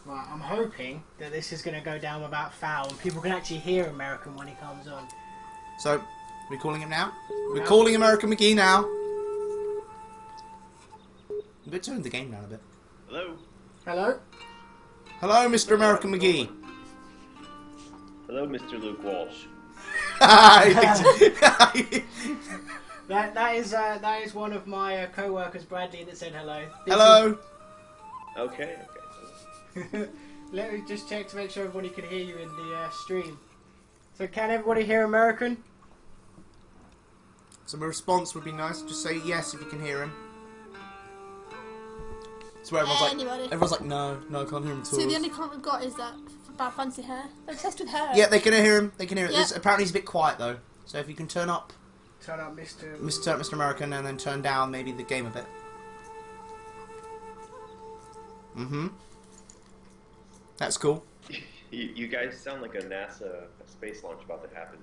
Right, I'm hoping that this is going to go down without foul and people can actually hear American when he comes on. So, we're calling him now? We're calling American McGee now. We're turning the game down a bit. Hello? Hello? Hello, Mr. American McGee. Hello, Mr. Luke Walsh. That is one of my co-workers, Bradley, that said hello. Hello. Okay. Let me just check to make sure everybody can hear you in the stream. So can everybody hear American? So my response would be nice. Just say yes if you can hear him. So everyone's like, no, I can't hear him at all. So the only comment we've got is that about fancy hair. They're obsessed with hair. Yeah, they can hear him. They can hear it. Yep. Apparently he's a bit quiet though. So if you can turn up Mr. American and then turn down maybe the game a bit. That's cool. You guys sound like a NASA space launch about to happen.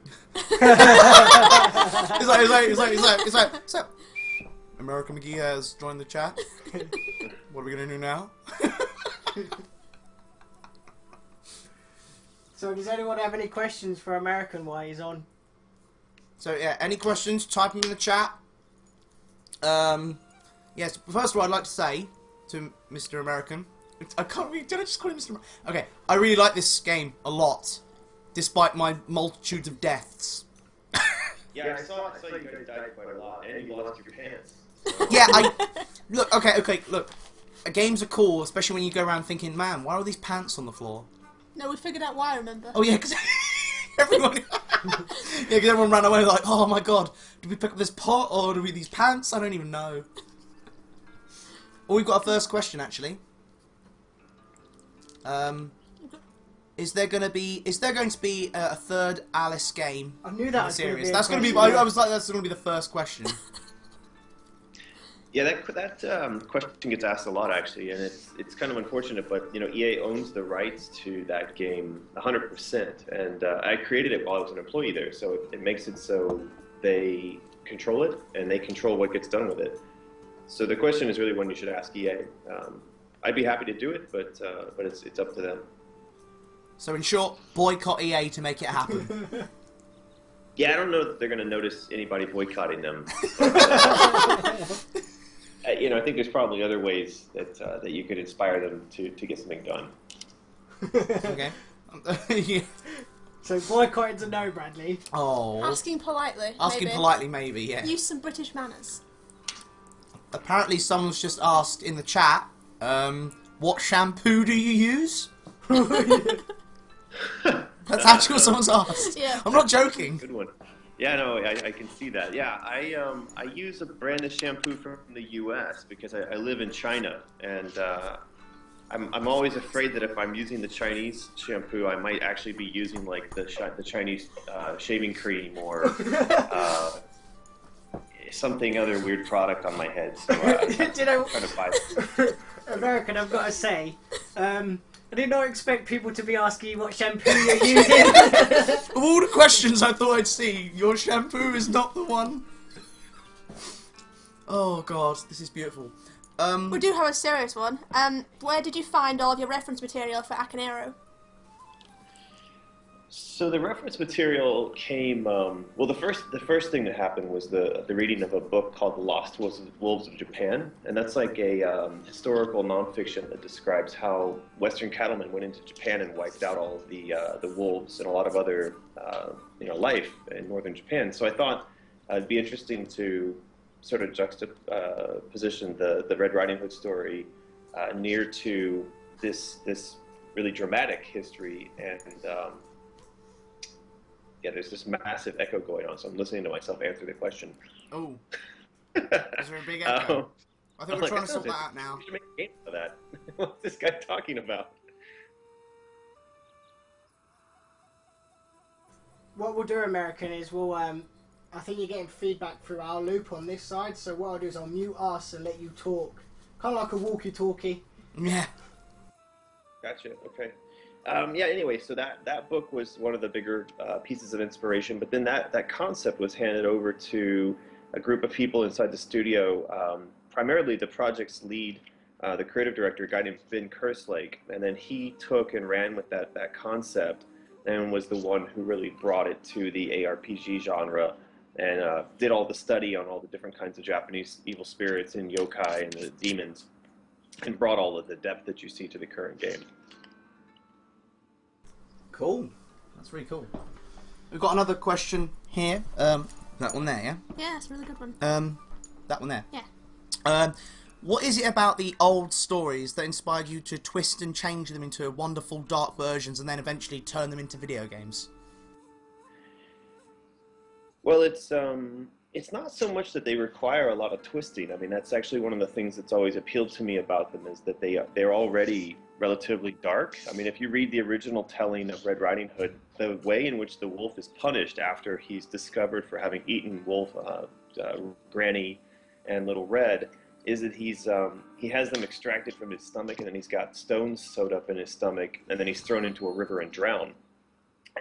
It's like, American McGee has joined the chat. What are we gonna do now? So does anyone have any questions for American while he's on? So yeah, any questions? Type them in the chat. Yes. First of all, I'd like to say to Mr. American, I can't really. Did I just call him Mr. American? Okay, I really like this game a lot, despite my multitudes of deaths. Yeah, I saw you guys died quite a lot, and you lost your pants. Yeah, look. Okay. Look, games are cool, especially when you go around thinking, man, why are these pants on the floor? No, we figured out why. Remember? Oh yeah, because everyone. Yeah, because everyone ran away like, oh my god, did we pick up this pot or did we these pants? I don't even know. Oh, we've got a first question actually. Is there going to be a third Alice game? I knew that was serious. That's going to be. I was like, that's going to be the first question. Yeah, that question gets asked a lot actually, and it's kind of unfortunate, but you know, EA owns the rights to that game 100%, and I created it while I was an employee there, so it makes it so they control it and they control what gets done with it. So the question is really one you should ask EA. I'd be happy to do it, but it's up to them. So in short, boycott EA to make it happen. Yeah, I don't know that they're going to notice anybody boycotting them. You know, I think there's probably other ways that you could inspire them to get something done. Okay. Yeah. So boycotting's a no, Bradley. Oh. Asking politely. Asking politely, maybe. Yeah. Use some British manners. Apparently, someone's just asked in the chat, what shampoo do you use? That's actually what someone's asked. Yeah. I'm not joking. Good one. Yeah, no, I can see that. Yeah, I use a brand of shampoo from the U.S. because I live in China, and I'm always afraid that if I'm using the Chinese shampoo, I might actually be using like the Chinese shaving cream or something other weird product on my head. So I'm trying to buy it. American, I've got to say, I did not expect people to be asking you what shampoo you're using. Of all the questions I thought I'd see, your shampoo is not the one. Oh god, this is beautiful. We do have a serious one. Where did you find all of your reference material for Akaneiro? So the reference material came. Well, the first thing that happened was the reading of a book called The Lost Wolves of Japan, and that's like a historical nonfiction that describes how Western cattlemen went into Japan and wiped out all of the wolves and a lot of other life in northern Japan. So I thought it'd be interesting to sort of juxtaposition the Red Riding Hood story near to this really dramatic history, and yeah, there's this massive echo going on, so I'm listening to myself answer the question. Oh. Is there a big echo? I think we're trying to sort that out now. We should make a game of that. What's this guy talking about? What we'll do, American, is we'll, I think you're getting feedback through our loop on this side, so what I'll do is I'll mute us and let you talk. Kind of like a walkie-talkie. Yeah. Gotcha, okay. Yeah, anyway, so that book was one of the bigger pieces of inspiration, but then that concept was handed over to a group of people inside the studio, primarily the project's lead the creative director, a guy named Ben Kerslake, and then he took and ran with that concept and was the one who really brought it to the ARPG genre and did all the study on all the different kinds of Japanese evil spirits and yokai and the demons and brought all of the depth that you see to the current game. Cool. That's really cool. We've got another question here. That one there, yeah? Yeah, that's a really good one. That one there. Yeah. What is it about the old stories that inspired you to twist and change them into wonderful dark versions and then eventually turn them into video games? Well, it's not so much that they require a lot of twisting. I mean, that's actually one of the things that's always appealed to me about them is that they're already relatively dark. I mean, if you read the original telling of Red Riding Hood, the way in which the wolf is punished after he's discovered for having eaten Granny and Little Red is that he has them extracted from his stomach, and then he's got stones sewed up in his stomach, and then he's thrown into a river and drowned.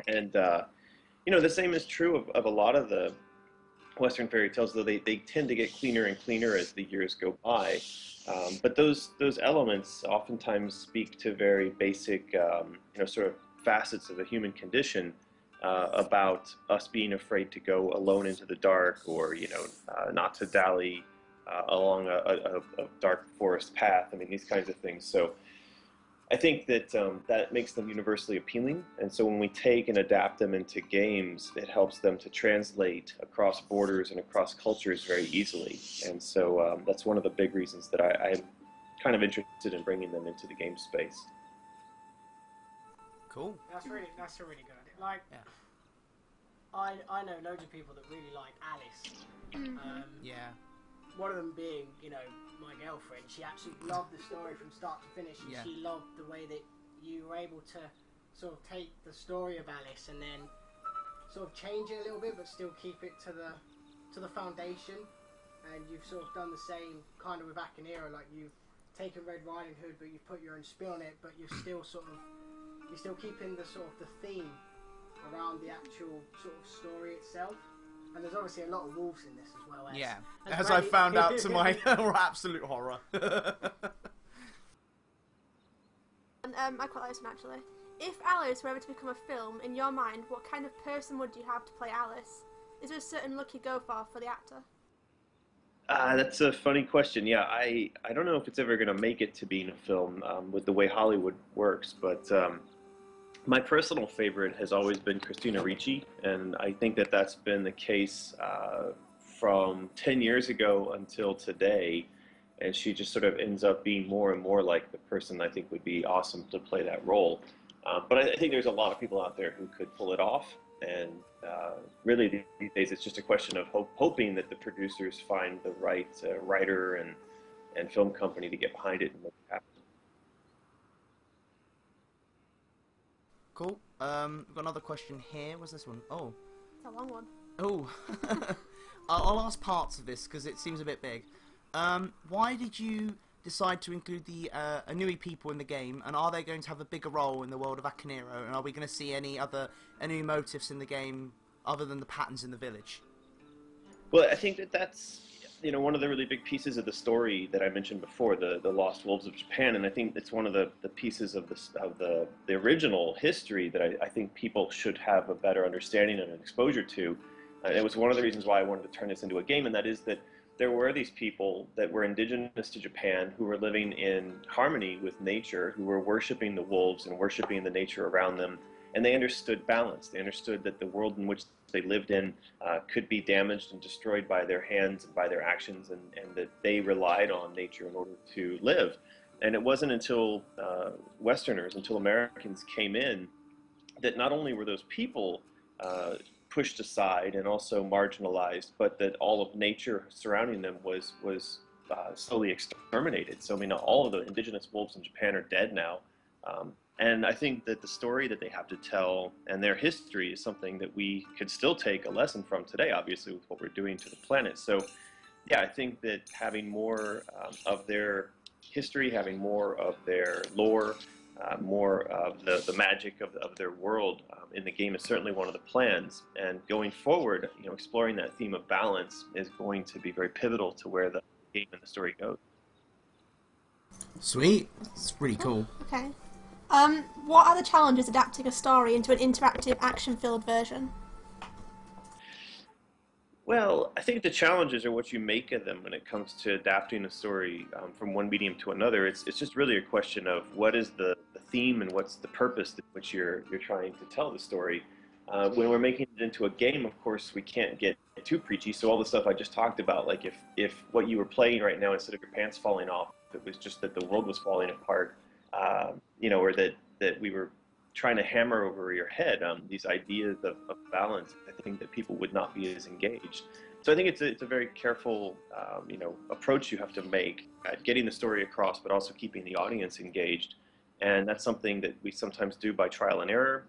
And the same is true of a lot of the Western fairy tales, though they tend to get cleaner and cleaner as the years go by. But those elements oftentimes speak to very basic, sort of facets of the human condition about us being afraid to go alone into the dark, or not to dally along a dark forest path. I mean, these kinds of things. So I think that that makes them universally appealing, and so when we take and adapt them into games, it helps them to translate across borders and across cultures very easily. And so that's one of the big reasons that I'm kind of interested in bringing them into the game space. Cool. That's really good. Like, yeah. I know loads of people that really like Alice. Yeah. One of them being, my girlfriend. She absolutely loved the story from start to finish, and she loved the way that you were able to sort of take the story of Alice and then sort of change it a little bit, but still keep it to the foundation. And you've sort of done the same kind of with Akaneiro, like you've taken Red Riding Hood, but you've put your own spin on it, but you're still keeping the sort of the theme around the actual sort of story itself. And there's obviously a lot of wolves in this as well. As I found out to my absolute horror. And I quite like this one actually. If Alice were ever to become a film, in your mind, what kind of person would you have to play Alice? Is there a certain look you go for the actor? That's a funny question. Yeah, I don't know if it's ever going to make it to being a film with the way Hollywood works, but my personal favorite has always been Christina Ricci, and I think that that's been the case from 10 years ago until today, and she just sort of ends up being more and more like the person I think would be awesome to play that role. But I think there's a lot of people out there who could pull it off, and really these days it's just a question of hoping that the producers find the right writer and film company to get behind it and make it happen. Cool. We've got another question here. What's this one? Oh. It's a long one. Oh. I'll ask parts of this because it seems a bit big. Why did you decide to include the Anui people in the game, and are they going to have a bigger role in the world of Akaneiro, and are we going to see any other Anui motifs in the game other than the patterns in the village? Well, I think that's one of the really big pieces of the story that I mentioned before, the Lost Wolves of Japan, and I think it's one of the pieces of the original history that I think people should have a better understanding and an exposure to. It was one of the reasons why I wanted to turn this into a game, and that is that there were these people that were indigenous to Japan who were living in harmony with nature, who were worshiping the wolves and worshiping the nature around them, and they understood balance. They understood that the world in which they lived in could be damaged and destroyed by their hands and by their actions, and that they relied on nature in order to live. And it wasn't until Westerners, until Americans came in, that not only were those people pushed aside and also marginalized, but that all of nature surrounding them was slowly exterminated. So I mean, all of the indigenous wolves in Japan are dead now. And I think that the story that they have to tell and their history is something that we could still take a lesson from today, obviously, with what we're doing to the planet. So, yeah, I think that having more of their history, having more of their lore, more of the magic of their world in the game is certainly one of the plans. And going forward, exploring that theme of balance is going to be very pivotal to where the game and the story goes. Sweet. It's really cool. Okay. What are the challenges adapting a story into an interactive, action-filled version? Well, I think the challenges are what you make of them when it comes to adapting a story from one medium to another. It's just really a question of what is the theme and what's the purpose in which you're trying to tell the story. When we're making it into a game, of course, we can't get too preachy. So all the stuff I just talked about, like if what you were playing right now, instead of your pants falling off, it was just that the world was falling apart, or that we were trying to hammer over your head these ideas of balance, I think that people would not be as engaged. So I think it's a very careful, approach you have to make at getting the story across, but also keeping the audience engaged. And that's something that we sometimes do by trial and error.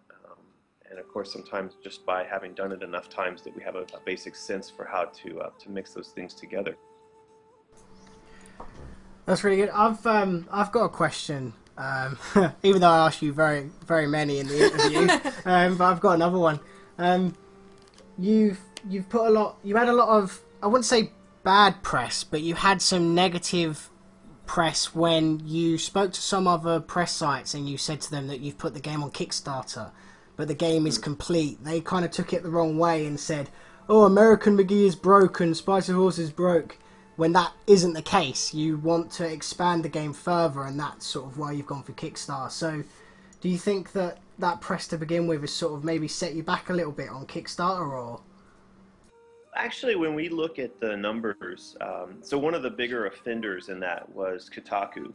And of course, sometimes just by having done it enough times that we have a basic sense for how to mix those things together. That's really good. I've got a question. Even though I asked you very, very many in the interview, but I've got another one. You've put a lot. You had a lot of, I wouldn't say bad press, but you had some negative press when you spoke to some other press sites and you said to them that you've put the game on Kickstarter, but the game is complete. They kind of took it the wrong way and said, "Oh, American McGee is broken, Spicy Horse is broke." When that isn't the case, you want to expand the game further, and that's sort of why you've gone for Kickstarter. So, do you think that press to begin with has sort of maybe set you back a little bit on Kickstarter, or? Actually, when we look at the numbers, so one of the bigger offenders in that was Kotaku.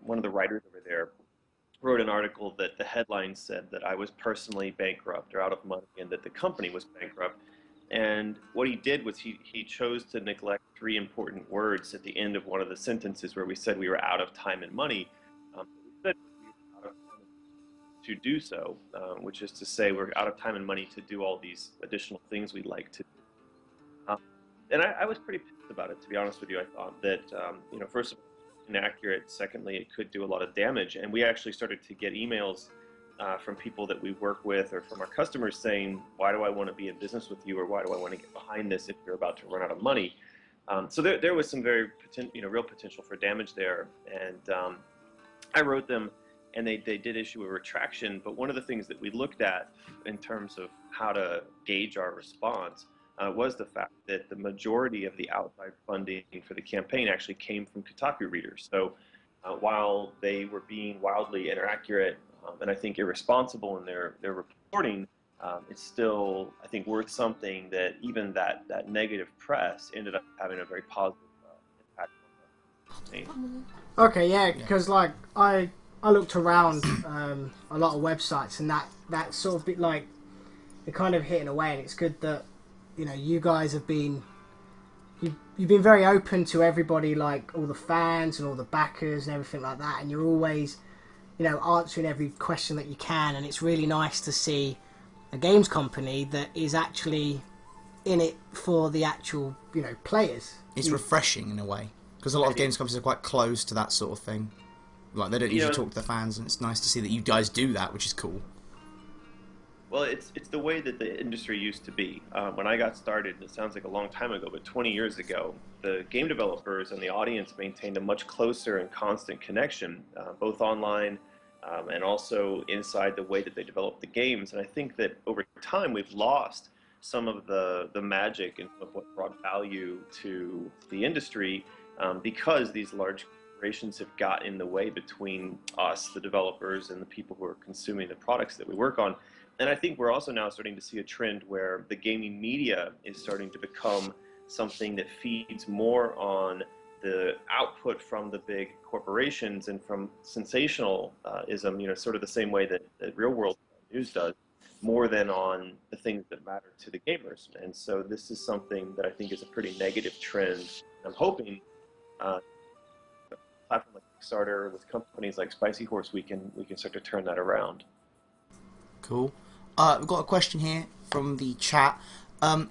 One of the writers over there wrote an article that the headline said that I was personally bankrupt or out of money, and that the company was bankrupt. And what he did was he chose to neglect three important words at the end of one of the sentences where we said we were out of time and money. We said we were out of time to do so, which is to say we're out of time and money to do all these additional things we'd like to do. And I was pretty pissed about it, to be honest with you. I thought that, first of all, inaccurate. Secondly, it could do a lot of damage. And we actually started to get emails from people that we work with or from our customers saying, why do I want to be in business with you, or why do I want to get behind this if you're about to run out of money? So there was some very real potential for damage there. And I wrote them, and they did issue a retraction. But one of the things that we looked at in terms of how to gauge our response was the fact that the majority of the outside funding for the campaign actually came from Kotaku readers. So while they were being wildly inaccurate and I think irresponsible in their reporting, it's still, I think, worth something that even that negative press ended up having a very positive impact on the campaign. Okay, yeah, because like I looked around a lot of websites, and that sort of bit like it kind of hit in a way, and it's good that you guys have been you've been very open to everybody, like all the fans and all the backers and everything like that, and you're always answering every question that you can, and it's really nice to see a games company that is actually in it for the actual players. It's refreshing in a way, because a lot of games companies are quite close to that sort of thing. Like, they don't usually talk to the fans, and it's nice to see that you guys do that, which is cool. Well, it's the way that the industry used to be. When I got started, it sounds like a long time ago, but 20 years ago, the game developers and the audience maintained a much closer and constant connection, both online and also inside the way that they developed the games. And I think that over time we've lost some of the magic and of what brought value to the industry because these large corporations have got in the way between us, the developers, and the people who are consuming the products that we work on. And I think we're also now starting to see a trend where the gaming media is starting to become something that feeds more on the output from the big corporations and from sensationalism, sort of the same way that real world news does, more than on the things that matter to the gamers. And so this is something that I think is a pretty negative trend. I'm hoping a platform like Kickstarter with companies like Spicy Horse, we can start to turn that around. Cool. We've got a question here from the chat.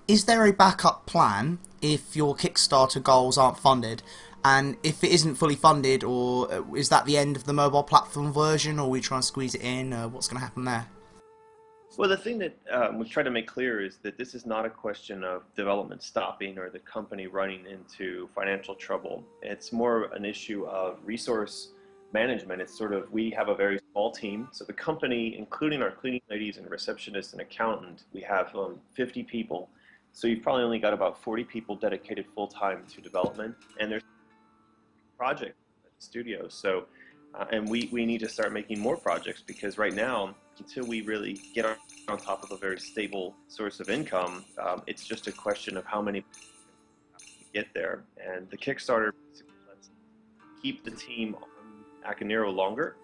Is there a backup plan if your Kickstarter goals aren't funded? And if it isn't fully funded, or is that the end of the mobile platform version, or we try and squeeze it in? What's going to happen there? Well, the thing that we've tried to make clear is that this is not a question of development stopping or the company running into financial trouble. It's more an issue of resource management. It's sort of, we have a very small team. So the company, including our cleaning ladies and receptionist and accountant, we have 50 people. So you've probably only got about 40 people dedicated full-time to development. And there's projects at the studio. So, and we need to start making more projects, because right now, until we really get on top of a very stable source of income, it's just a question of how many get there. And the Kickstarter lets keep the team on Akaneiro longer.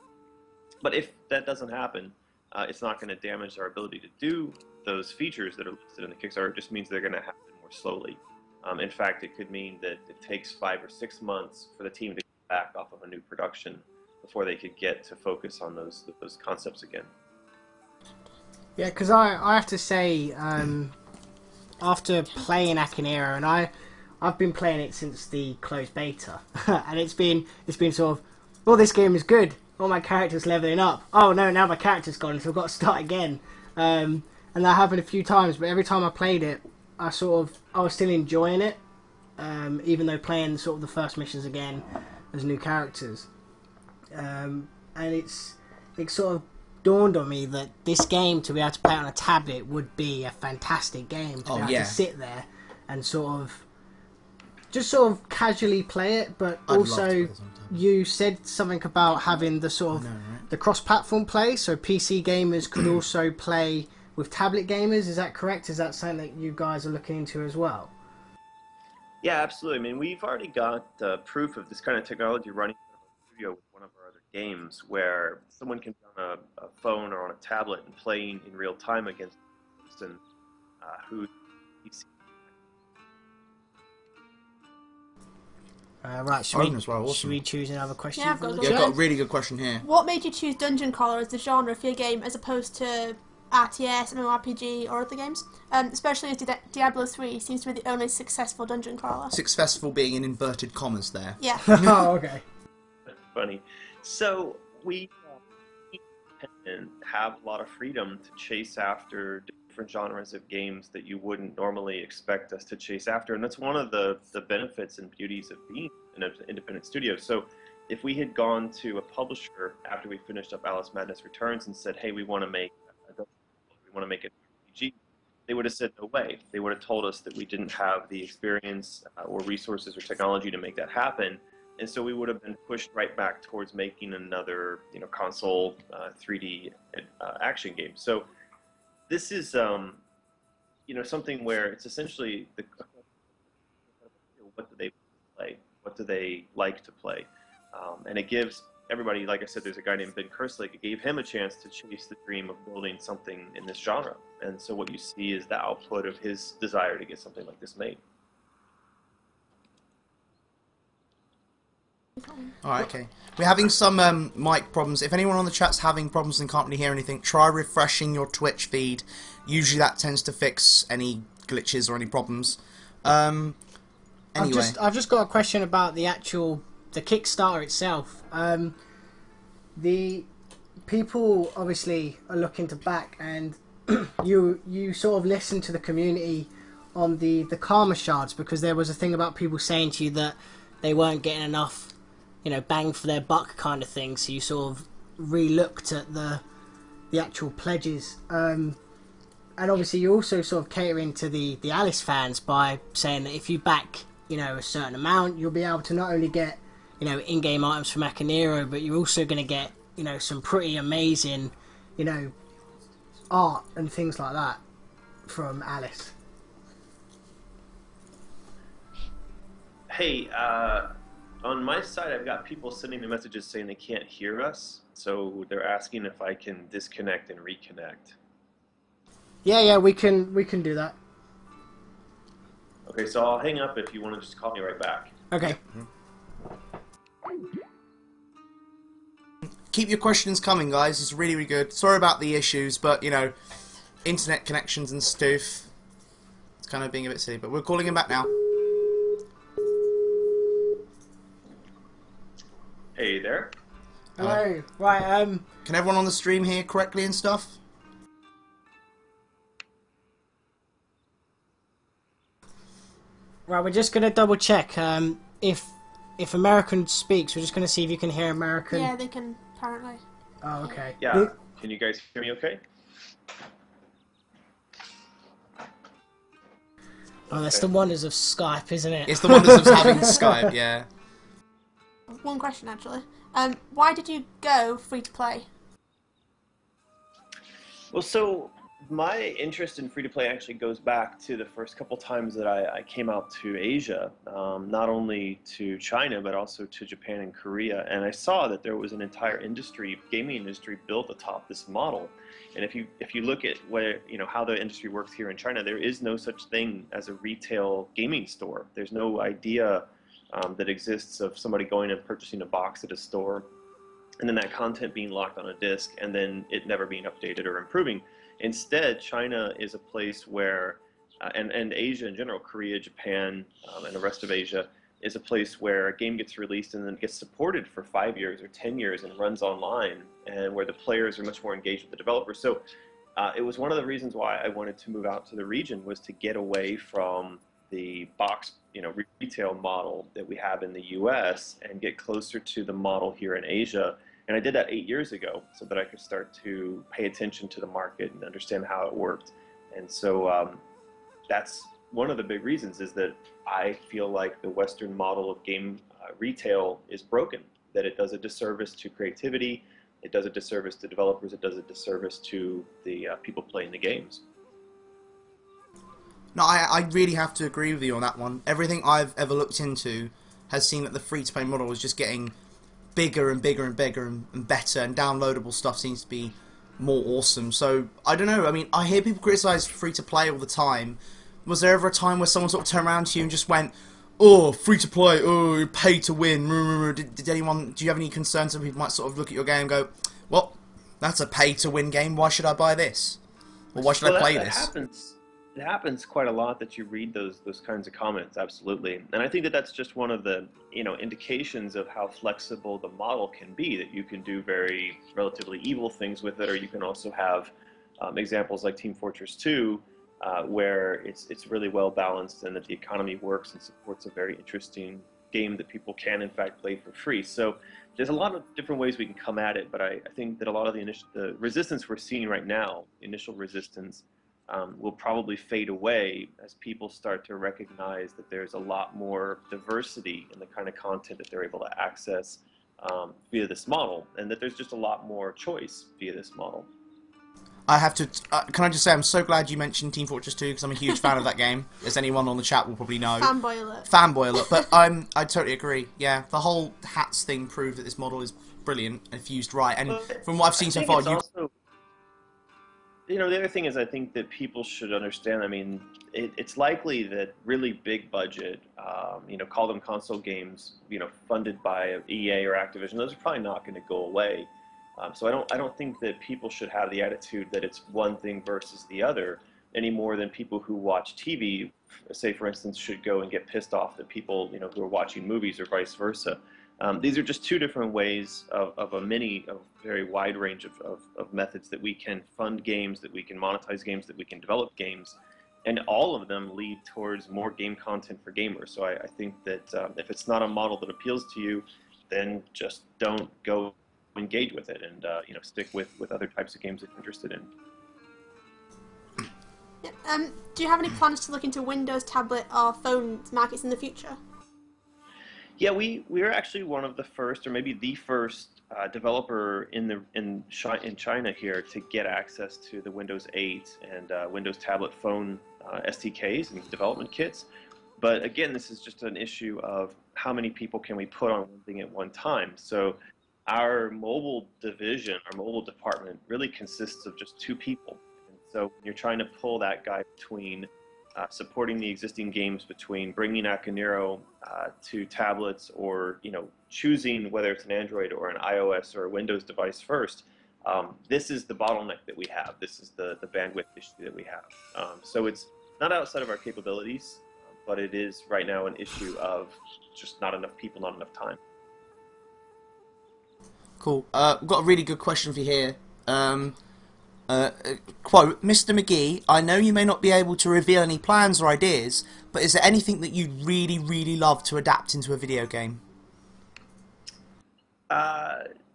But if that doesn't happen, it's not going to damage our ability to do those features that are listed in the Kickstarter. It just means they're going to happen more slowly. In fact, it could mean that it takes 5 or 6 months for the team to get back off of a new production before they could get to focus on those concepts again. Yeah, because I have to say, after playing Akaneiro, and I've been playing it since the closed beta, and it's been sort of, oh, this game is good. Oh, my character's leveling up. Oh no, now my character's gone, so I've got to start again. And that happened a few times, but every time I played it, I was still enjoying it, even though playing sort of the first missions again as new characters. And it sort of dawned on me that this game, to be able to play on a tablet, would be a fantastic game to be able to sit there and sort of casually play it. But also, you said something about having the sort of the cross-platform play, so PC gamers could also play with tablet gamers. Is that correct? Is that something that you guys are looking into as well? Yeah, absolutely. I mean, we've already got proof of this kind of technology running in a studio with one of our other games, where someone can be on a phone or on a tablet and playing in real time against a person who PC. Right, should we choose another question? Yeah, I've got I've got a really good question here. What made you choose Dungeon Crawler as the genre for your game as opposed to RTS, MMORPG, or other games? Especially as Diablo 3 seems to be the only successful dungeon crawler. Successful being in inverted commas there. Yeah. Oh, okay. That's funny. So we have a lot of freedom to chase after different genres of games that you wouldn't normally expect us to chase after, and that's one of the benefits and beauties of being an independent studio. So if we had gone to a publisher after we finished up Alice Madness Returns and said, hey, we want to make an RPG, they would have said no way. They would have told us that we didn't have the experience or resources or technology to make that happen. And so we would have been pushed right back towards making another, console 3D action game. So this is, something where it's essentially what do they play? What do they like to play? And it gives everybody, like I said, there's a guy named Ben Kerslake. It gave him a chance to chase the dream of building something in this genre. And so what you see is the output of his desire to get something like this made. Alright, okay. We're having some mic problems. If anyone on the chat's having problems and can't really hear anything, try refreshing your Twitch feed. Usually that tends to fix any glitches or any problems. Anyway. I've just got a question about the Kickstarter itself. The people obviously are looking to back, and you sort of listen to the community on the karma shards, because there was a thing about people saying to you that they weren't getting enough, bang for their buck kind of thing. So you sort of re-looked at the actual pledges, and obviously you're also sort of catering to the Alice fans by saying that if you back, a certain amount, you'll be able to not only get, in-game items from Akaneiro, but you're also going to get, some pretty amazing, art and things like that from Alice. Hey, on my side, I've got people sending me messages saying they can't hear us, so they're asking if I can disconnect and reconnect. Yeah, we can do that. Okay, so I'll hang up if you want to just call me right back. Okay. Keep your questions coming, guys. It's really, really good. Sorry about the issues, but, internet connections and stuff. It's kind of being a bit silly, but we're calling him back now. Hey there. Hello. Right. Can everyone on the stream hear correctly and stuff? Right, we're just gonna double check. If American speaks, we're just gonna see if you can hear American. Yeah, they can apparently. Oh, okay. Yeah. Can you guys hear me okay? Oh, that's the wonders of Skype, isn't it? It's the wonders of having Skype, yeah. One question, actually. Why did you go free to play? Well, so my interest in free-to-play actually goes back to the first couple times that I came out to Asia, not only to China, but also to Japan and Korea. And I saw that there was an entire industry, gaming industry, built atop this model. And if you look at how the industry works here in China, there is no such thing as a retail gaming store. There's no idea that exists of somebody going and purchasing a box at a store, and then that content being locked on a disc, and then it never being updated or improving. Instead, China is a place where, and Asia in general, Korea, Japan, and the rest of Asia, is a place where a game gets released and then gets supported for 5 years or 10 years and runs online, and where the players are much more engaged with the developers. So it was one of the reasons why I wanted to move out to the region, was to get away from the box, retail model that we have in the US and get closer to the model here in Asia. And I did that 8 years ago so that I could start to pay attention to the market and understand how it worked. And so that's one of the big reasons, is that I feel like the Western model of game retail is broken, that it does a disservice to creativity, it does a disservice to developers, it does a disservice to the people playing the games. No, I really have to agree with you on that one. Everything I've ever looked into has seen that the free-to-play model is just getting bigger and bigger and bigger and better, and downloadable stuff seems to be more awesome. So, I don't know, I mean, I hear people criticise free-to-play all the time. Was there ever a time where someone sort of turned around to you and just went, oh, free-to-play, oh, pay to win? Do you have any concerns that people might sort of look at your game and go, well, that's a pay-to-win game, why should I buy this? Or why should I play this? It happens quite a lot that you read those kinds of comments, absolutely. And I think that that's just one of the indications of how flexible the model can be, that you can do very relatively evil things with it, or you can also have examples like Team Fortress 2, where it's really well balanced and that the economy works and supports a very interesting game that people can in fact play for free. So there's a lot of different ways we can come at it, but I think that a lot of the resistance we're seeing right now, initial resistance, will probably fade away as people start to recognize that there's a lot more diversity in the kind of content that they're able to access via this model, and that there's just a lot more choice via this model. I have to. Can I just say, I'm so glad you mentioned Team Fortress 2 because I'm a huge fan of that game, as anyone on the chat will probably know. Fanboy alert. Fanboy alert. But I totally agree. Yeah, the whole hats thing proved that this model is brilliant if used right. And from what I've seen so far, the other thing is, I think that people should understand. I mean, it's likely that really big budget, call them console games, funded by EA or Activision, those are probably not going to go away. So I don't think that people should have the attitude that it's one thing versus the other, any more than people who watch TV, say for instance, should go and get pissed off that people who are watching movies, or vice versa. These are just two different ways of a very wide range of methods that we can fund games, that we can monetize games, that we can develop games, and all of them lead towards more game content for gamers. So I think that if it's not a model that appeals to you, then just don't go engage with it, and stick with other types of games that you're interested in. Yeah, do you have any plans to look into Windows, tablet, or phone markets in the future? Yeah, we are actually one of the first, or maybe the first, developer in China here to get access to the Windows 8 and Windows tablet phone SDKs and development kits. But again, this is just an issue of how many people can we put on one thing at one time. So our mobile division, our mobile department, really consists of just 2 people. And so when you're trying to pull that guy between supporting the existing games, between bringing Akaneiro to tablets, or choosing whether it's an Android or an iOS or a Windows device first, this is the bottleneck that we have. This is the bandwidth issue that we have. So it's not outside of our capabilities, but it is right now an issue of just not enough people, not enough time. Cool. We've got a really good question for you here. quote, Mr. McGee, I know you may not be able to reveal any plans or ideas, but is there anything that you'd really, really love to adapt into a video game?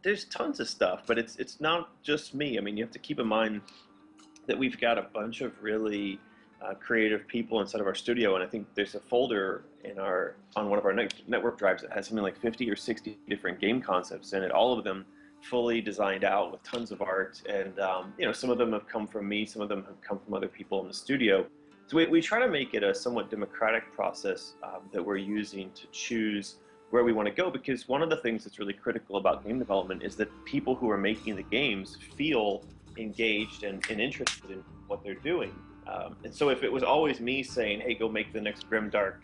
There's tons of stuff, but it's not just me. I mean, you have to keep in mind that we've got a bunch of really creative people inside of our studio, and I think there's a folder on one of our network drives that has something like 50 or 60 different game concepts in it, all of them fully designed out with tons of art, and some of them have come from me, some of them have come from other people in the studio. So we try to make it a somewhat democratic process that we're using to choose where we want to go, because one of the things that's really critical about game development is that people who are making the games feel engaged and interested in what they're doing. And so if it was always me saying, hey, go make the next grimdark,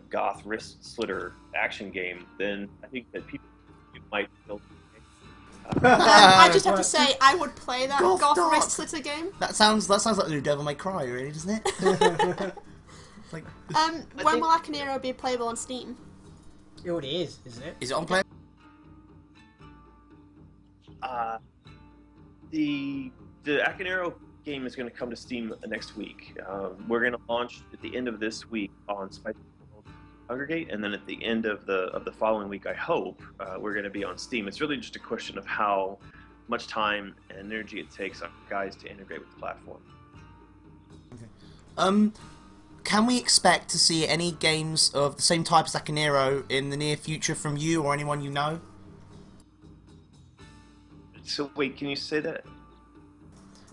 goth wrist slitter action game, then I think that people might feel... I just have to say, I would play that goth Dark. wrist slitter game. That sounds like the new Devil May Cry, really, doesn't it? Like, when will Akaneiro be playable on Steam? It already is, isn't it? is it on play? The Akaneiro game is going to come to Steam next week. We're going to launch at the end of this week on Spice Congregate, and then at the end of the following week, I hope, we're going to be on Steam. It's really just a question of how much time and energy it takes our guys to integrate with the platform. Okay. Can we expect to see any games of the same type as Akaneiro in the near future from you or anyone you know? So wait, can you say that?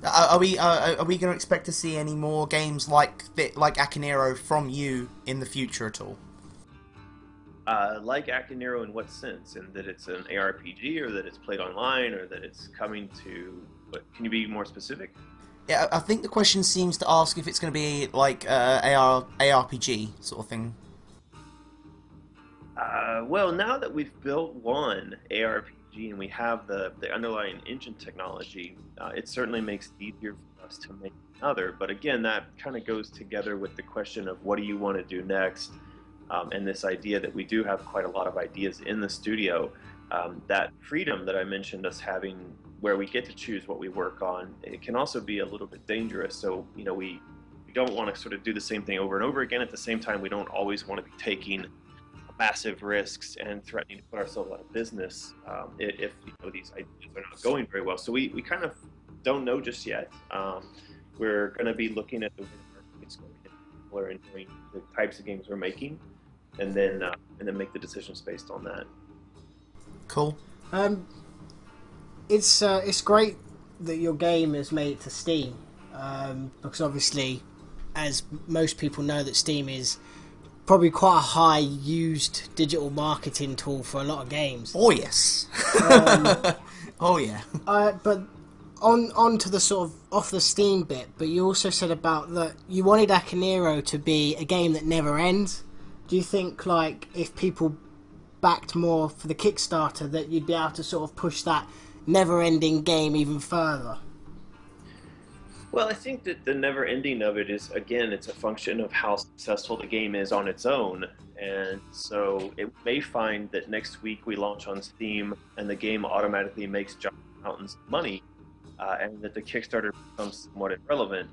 Are we going to expect to see any more games like Akaneiro from you in the future at all? Like Akaneiro in what sense? In that it's an ARPG, or that it's played online, or that it's coming to... What, can you be more specific? Yeah, I think the question seems to ask if it's going to be like ARPG sort of thing. Well, now that we've built one ARPG and we have the underlying engine technology, it certainly makes it easier for us to make another. But again, that kind of goes together with the question of what do you want to do next, and this idea that we do have quite a lot of ideas in the studio. That freedom that I mentioned us having, where we get to choose what we work on, it can also be a little bit dangerous. So, we don't want to sort of do the same thing over and over again. At the same time, we don't always want to be taking massive risks and threatening to put ourselves out of business if these ideas are not going very well. So we kind of don't know just yet. We're going to be looking at the way the market's going, people are enjoying the types of games we're making, and then make the decisions based on that. Cool. It's great that your game has made it to Steam, because obviously, as most people know, that Steam is probably quite a high used digital marketing tool for a lot of games. Oh yes. Oh yeah. But on to the sort of off the Steam bit, but you also said about that you wanted Akaneiro to be a game that never ends. Do you think, like, if people backed more for the Kickstarter, that you'd be able to sort of push that never-ending game even further? Well, I think that the never ending of it is, again, it's a function of how successful the game is on its own. And so it may find that next week we launch on Steam and the game automatically makes giant mountains of money, and that the Kickstarter becomes somewhat irrelevant.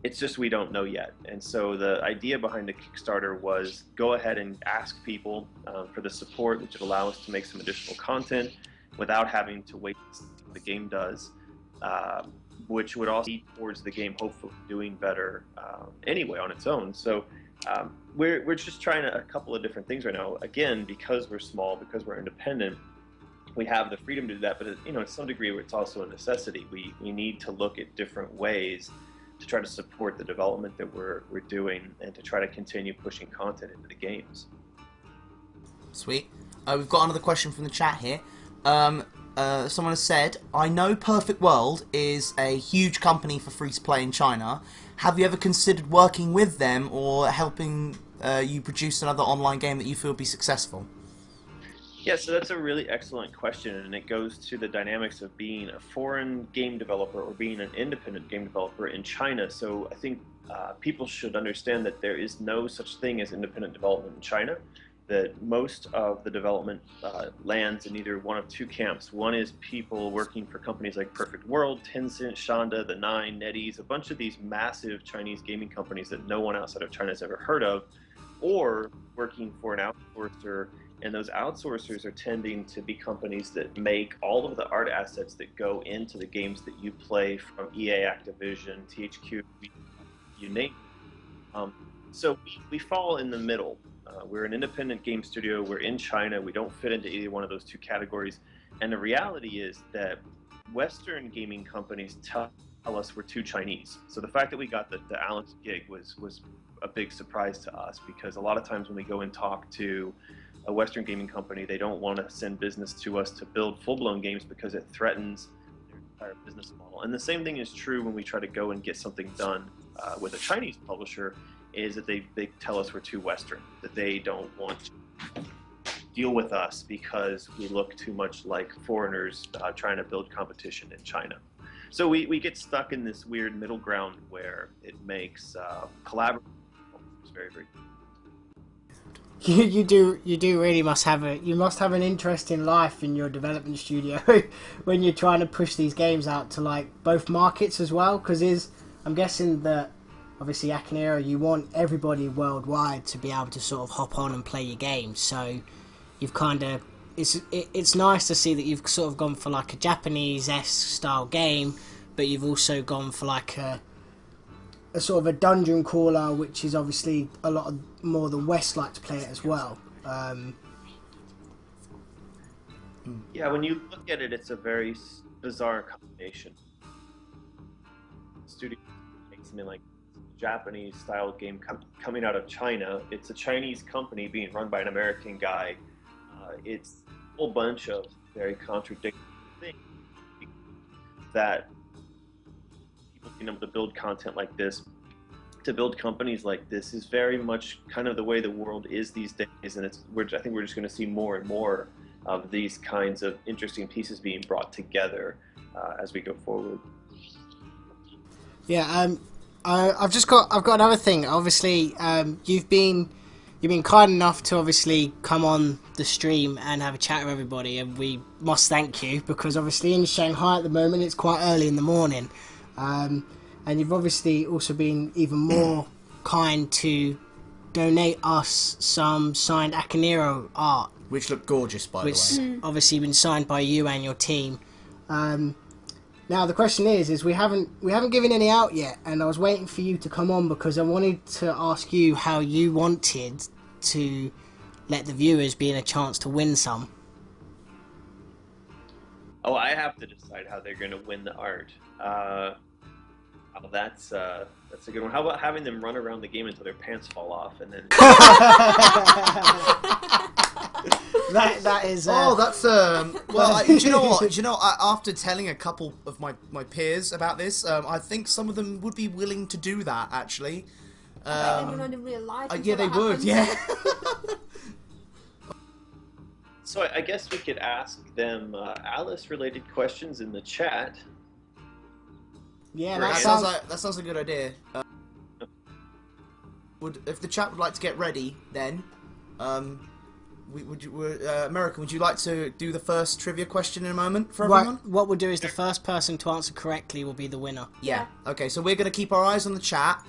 It's just we don't know yet. And so the idea behind the Kickstarter was go ahead and ask people for the support, which would allow us to make some additional content without having to wait to see what the game does, which would also lead towards the game hopefully doing better anyway on its own. So we're just trying a couple of different things right now. Again, because we're small, because we're independent, we have the freedom to do that, but to some degree it's also a necessity. We need to look at different ways to try to support the development that we're doing, and to try to continue pushing content into the games. Sweet. We've got another question from the chat here. Someone has said, I know Perfect World is a huge company for free-to-play in China. Have you ever considered working with them or helping you produce another online game that you feel will be successful? Yeah, so that's a really excellent question, and it goes to the dynamics of being a foreign game developer or being an independent game developer in China. So I think people should understand that there is no such thing as independent development in China. that most of the development lands in either one of two camps. One is people working for companies like Perfect World, Tencent, Shanda, The Nine, NetEase, a bunch of these massive Chinese gaming companies that no one outside of China has ever heard of, or working for an outsourcer. And those outsourcers are tending to be companies that make all of the art assets that go into the games that you play, from EA, Activision, THQ, you name it. So we fall in the middle. We're an independent game studio. We're in China. We don't fit into either one of those two categories. And the reality is that Western gaming companies tell us we're too Chinese. So the fact that we got the Alice gig was a big surprise to us, because a lot of times when we go and talk to a Western gaming company, they don't want to send business to us to build full-blown games because it threatens their entire business model. And the same thing is true when we try to go and get something done with a Chinese publisher, is that they tell us we're too Western, that they don't want to deal with us because we look too much like foreigners trying to build competition in China. So we get stuck in this weird middle ground where it makes collaborative very, very. You do really must have an interesting life in your development studio when you're trying to push these games out to like both markets as well, because I'm guessing that obviously Akaneiro, you want everybody worldwide to be able to sort of hop on and play your games. So you've kind of it's nice to see that you've sort of gone for like a Japanese-esque style game, but you've also gone for like a sort of a dungeon crawler, which is obviously a lot more the West like to play it as well. Yeah, when you look at it, it's a very bizarre combination. Studio makes something like Japanese style game coming out of China. It's a Chinese company being run by an American guy. It's a whole bunch of very contradictory things that people being able to build content like this, to build companies like this, is very much kind of the way the world is these days. And I think we're just going to see more and more of these kinds of interesting pieces being brought together as we go forward. Yeah, I've got another thing. Obviously, you've been kind enough to obviously come on the stream and have a chat with everybody, and we must thank you, because obviously in Shanghai at the moment it's quite early in the morning, and you've obviously also been even more kind to donate us some signed Akaneiro art, which look gorgeous, by the way. Which obviously been signed by you and your team. Now the question is we haven't given any out yet, and I was waiting for you to come on because I wanted to ask you how you wanted to let the viewers be in a chance to win some. Oh, I have to decide how they're going to win the art. That's a good one. How about having them run around the game until their pants fall off, and then? that is. Oh, that's well. Do you know what? After telling a couple of my peers about this, I think some of them would be willing to do that. Actually. In real life. Yeah, they would. Yeah. So I guess we could ask them Alice-related questions in the chat. Yeah, that sounds like a good idea. If the chat would like to get ready, then American, would you like to do the first trivia question in a moment for everyone? What we'll do is the first person to answer correctly will be the winner. Yeah. Okay, so we're going to keep our eyes on the chat.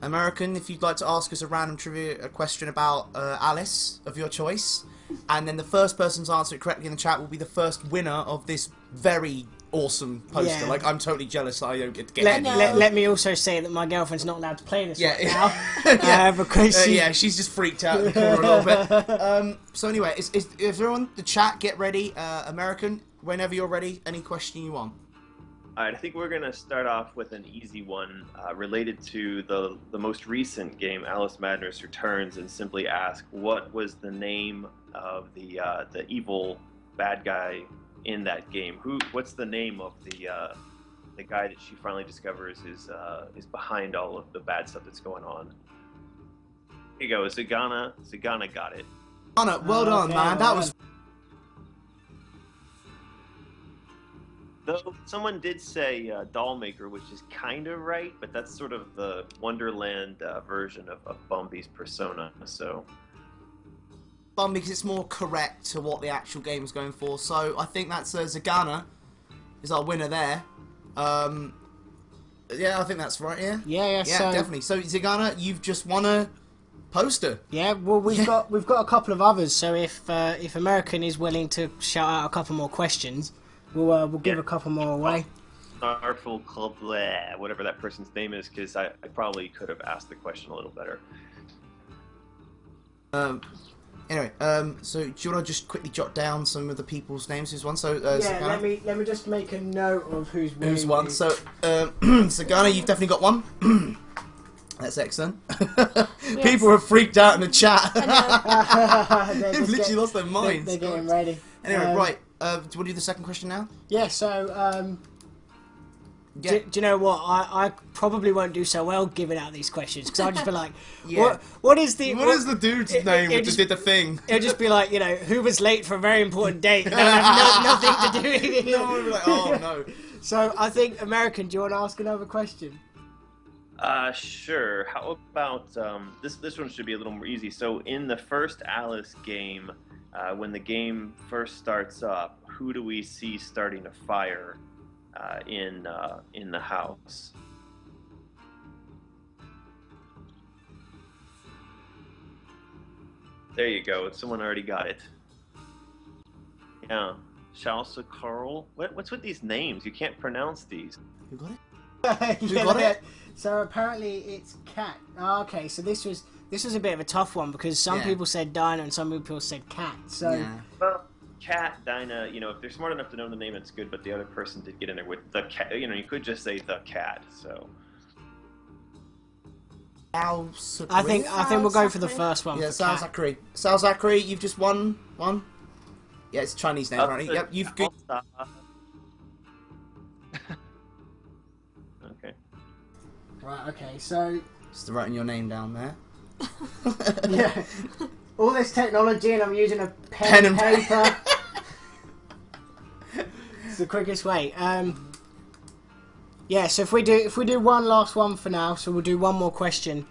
American, if you'd like to ask us a random trivia question about Alice of your choice, and then the first person to answer it correctly in the chat will be the first winner of this very awesome poster. Yeah. Like, I'm totally jealous that I don't get to get let me also say that my girlfriend's not allowed to play this now. Yeah. Because she's just freaked out in the corner a little bit. So anyway, is everyone, the chat, get ready. American, whenever you're ready, any question you want. All right, I think we're going to start off with an easy one related to the most recent game, Alice Madness Returns, and simply ask, what was the name of the evil bad guy in that game? What's the name of the guy that she finally discovers is behind all of the bad stuff that's going on? Here you go, Zagana got it. Anna, well done, man. That was. Though someone did say Dollmaker, which is kind of right, but that's sort of the Wonderland version of Bumby's persona. So fun because it's more correct to what the actual game is going for. So I think that's Zagana is our winner there. Yeah, I think that's right. Yeah. Yeah, So, definitely. So Zagana, you've just won a poster. Yeah. Well, we've got a couple of others. So if American is willing to shout out a couple more questions, we'll give a couple more away. Starful Club, whatever that person's name is, because I probably could have asked the question a little better. Anyway, so do you want to just quickly jot down some of the people's names who's won? So Zagana, let me just make a note of who's winning. who's won. So Zagana, you've definitely got one. That's excellent. Yes. People are freaked out in the chat. They've literally lost their minds. They're getting ready. Anyway, right. Do you want to do the second question now? Yeah. So. Yeah. Do you know what? I probably won't do so well giving out these questions because I'll just be like, Yeah. what is the dude's name who just did the thing? It'll just be like, who was late for a very important date. And have nothing to do with it. No one will be like, oh no. So I think, American, do you want to ask another question? Sure. How about this one should be a little more easy. So in the first Alice game, when the game first starts up, who do we see starting a fire in the house? There you go. Someone already got it. Yeah. Shalsa Carl. What's with these names? You can't pronounce these. Who got it? Who got it? So apparently it's Cat. Oh, okay, so this was a bit of a tough one because some people said Dinah and some people said Cat. So well, Cat, Dinah, if they're smart enough to know the name, it's good. But the other person did get in there with the cat. You could just say the cat. So I think we'll go for the first one. Yeah, Sal Zachary. Sal Zachary, you've just won one. Yeah, it's a Chinese name, right? Yep, you've good. Okay. Right. Okay. So. Just writing your name down there. Yeah. All this technology, and I'm using a pen and paper. It's the quickest way. Yeah. So if we do one last one for now, so we'll do one more question.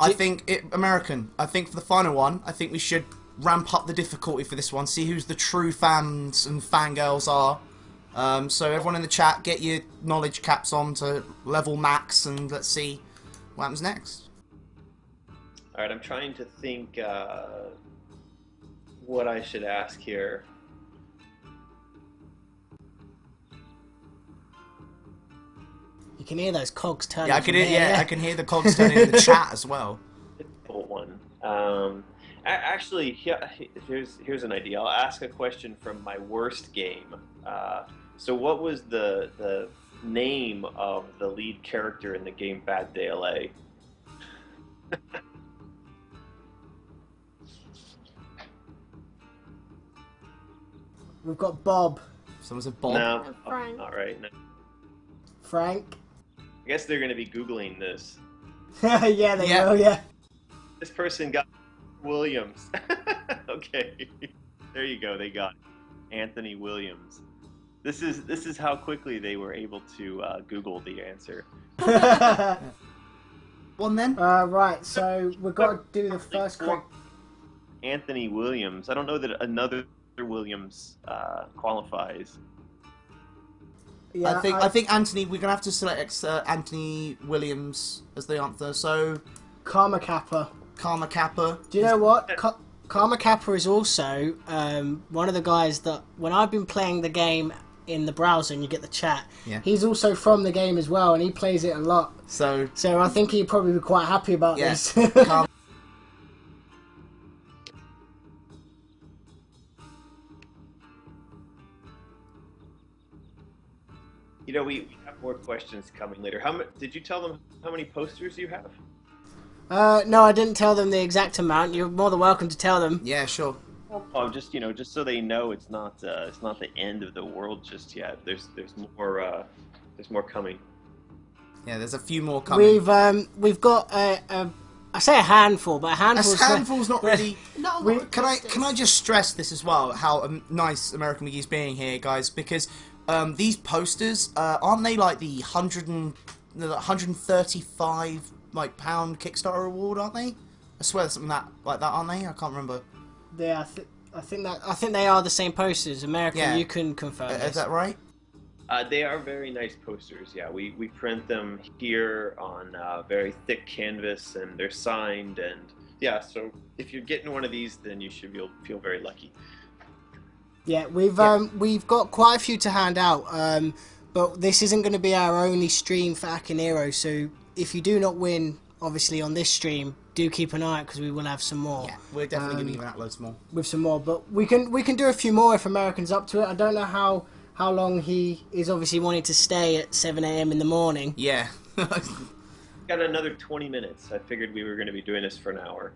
American. I think for the final one, I think we should ramp up the difficulty for this one. See who's the true fans and fangirls are. So everyone in the chat, get your knowledge caps on to level max, and let's see what happens next. All right, I'm trying to think what I should ask here. You can hear those cogs turning. Yeah, I can hear. Yeah, I can hear the cogs turning in the chat as well. Difficult one. Actually, here's an idea. I'll ask a question from my worst game. So, what was the name of the lead character in the game Bad Day LA? We've got Bob. Someone said Bob. No, Frank. not right. No. Frank. I guess they're going to be Googling this. Yeah, they will. Yeah. This person got Williams. Okay, there you go. They got Anthony Williams. This is how quickly they were able to Google the answer. One then. Right. So we've got to do the first quick. Anthony Williams. I don't know that another Williams qualifies. Yeah, I think Anthony. We're gonna have to select Anthony Williams as the answer. So Karma Kappa. Karma Kappa. Do you know what? Karma Kappa is also one of the guys that when I've been playing the game in the browser and you get the chat, he's also from the game as well, and he plays it a lot. So I think he'd probably be quite happy about this. We have more questions coming later. Did you tell them how many posters you have? No, I didn't tell them the exact amount. You're more than welcome to tell them. Yeah, sure. Oh, just so they know it's not the end of the world just yet. There's more coming. Yeah, there's a few more coming. We've got I say a handful, but a handful's not really. Not a lot. Can I just stress this as well? How nice American McGee's being here, guys, because these posters aren't they like the 135 £135 Kickstarter award, aren't they? I swear there's something like that, aren't they? I can't remember. Yeah, I think they are the same posters. American, Yeah. you can confirm this. Is that right? They are very nice posters. Yeah, we print them here on very thick canvas, and they're signed. And yeah, so if you're getting one of these, then you should feel very lucky. Yeah, we've got quite a few to hand out, but this isn't going to be our only stream for Akaneiro. So if you do not win, obviously on this stream, do keep an eye out because we will have some more. Yeah, we're definitely going to give out loads more. With some more, but we can do a few more if American's up to it. I don't know how long he is obviously wanting to stay at 7 a.m. in the morning. Yeah. Got another 20 minutes. I figured we were going to be doing this for an hour.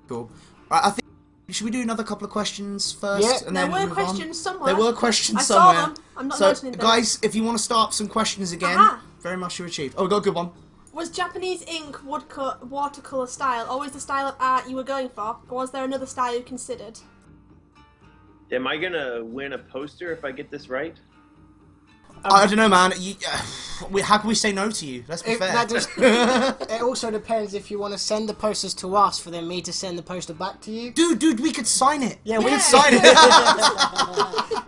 Cool. Right, I think. Should we do another couple of questions first? Yeah. And There then were move on? questions somewhere. There were questions I somewhere. saw them. I'm not so, noticing them. guys, if you want to start some questions again, Aha. very much you achieved. Oh, we got a good one. Was Japanese ink woodcut watercolour style always the style of art you were going for, or was there another style you considered? Am I going to win a poster if I get this right? I don't know, man. How can we say no to you? Let's be fair. It also depends if you want to send the posters to us for then me to send the poster back to you. Dude, we could sign it. Yeah, we we could sign it.